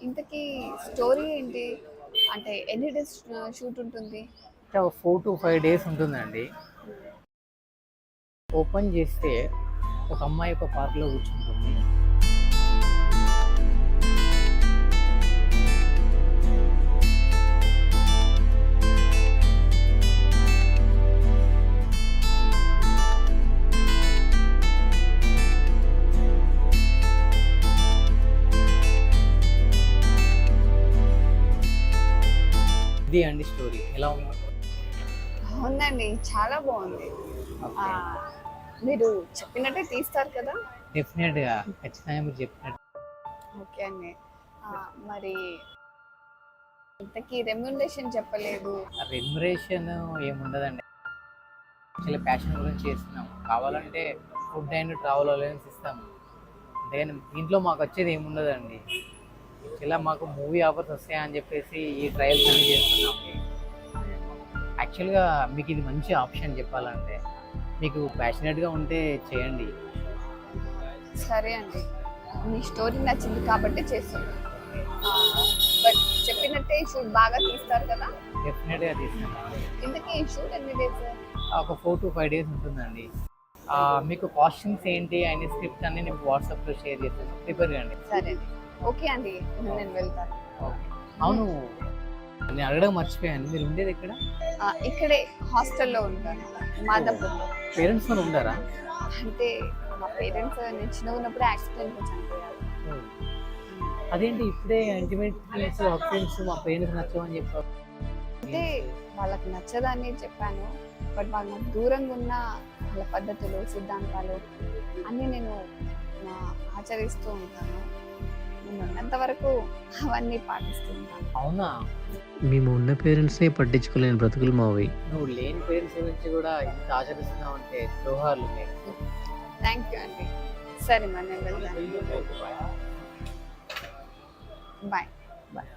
ఇంతకీ స్టోరీ ఏంటి? అంటే ఎన్ని డేస్ షూట్ ఉంటుంది? అంటే ఒక 4 to 5 డేస్ ఉంటుందండి. ఓపెన్ చేస్తే ఒక అమ్మాయి ఒక పార్క్‌లో కూర్చుంటుంది. ఇది అండి స్టోరీ. ఎలా ఉంది? బావుందండి. చాలా బావుంది. ఓకే. మీరు చెప్పినట్టే తీస్తారు కదా? డెఫినెట్‌గా. ఖచ్చితంగా మీరు చెప్పినట్టు. ఓకే అండి. మరి ఇంతకీ రెమ్యునరేషన్ చెప్పలేదు. రెమ్యునరేషన్ ఏముండదండి. యాక్చువల్లీ ప్యాషన్ గురించి చేస్తున్నాం. కావాలంటే ఫుడ్ అండ్ ట్రావెల్ అలవెన్స్ ఇస్తాము. అంతేగాని దీంట్లో మాకొచ్చేది ఏముండదండి. ఇలా మాకు మూవీ ఆఫర్స్ వస్తాయని చెప్పేసి ఈ ట్రయల్స్ అన్నీ చేస్తున్నాము. యాక్చువల్‌గా మీకు ఇది మంచి ఆప్షన్ చెప్పాలంటే. మీకు ప్యాషనేట్‌గా ఉంటే చేయండి. సరే అండి. మీ స్టోరీ నచ్చింది కాబట్టి చేస్తున్నా. బట్ చెప్పినట్టే షూట్ బాగా తీస్తారు కదా? డెఫినెట్‌గా తీస్తాను. ఇంతకీ షూట్ ఎన్ని డేస్? ఒక 4 to 5 డేస్ ఉంటుందండి. మీకు కాస్ట్యూమ్స్ ఏంటి అన్ని స్క్రిప్ట్ అన్నీ నేను వాట్సాప్‌లో షేర్ చేస్తాను. ప్రిపేర్ కండి. సరే అండి. ఓకే అండి. నేను వెళ్తాను. ఓకే. అవును. నేను అడగడం మర్చిపోయాను. మీరు ఉండేది ఎక్కడ? ఇక్కడే హాస్టల్‌లో ఉంటాను. మాదాపూర్‌లో. పేరెంట్స్‌తోని ఉండారా? అంటే మా పేరెంట్స్ నేను చిన్నగా ఉన్నప్పుడే యాక్సిడెంట్‌లో చనిపోయారు. అదేంటి ఇప్పుడే ఇంటిమేట్ సీన్స్, హగ్ సీన్స్ మా పేరెంట్స్‌కి నచ్చవని చెప్పారు. అంటే వాళ్ళకి నచ్చదని చెప్పాను. బట్ వాళ్ళు నాకు దూరంగా ఉన్న వాళ్ళ పద్ధతులు, సిద్ధాంతాలు అన్నీ నేను ఆచరిస్తూ ఉంటాను. నేను ఉన్నంత వరకు అవన్నీ పాటిస్తూ ఉంటాను. అవునా? మేము ఉన్న పేరెంట్స్‌నే పట్టించుకోలేని బ్రతుకులు మావి. నువ్వు లేని పేరెంట్స్ గురించి కూడా ఇంత ఆచరిస్తున్నావు అంటే జోహార్లు మీకు. థ్యాంక్ యూ అండి. సరే మరి నేను వెళ్తాను. Okay, bye. బాయ్. బాయ్.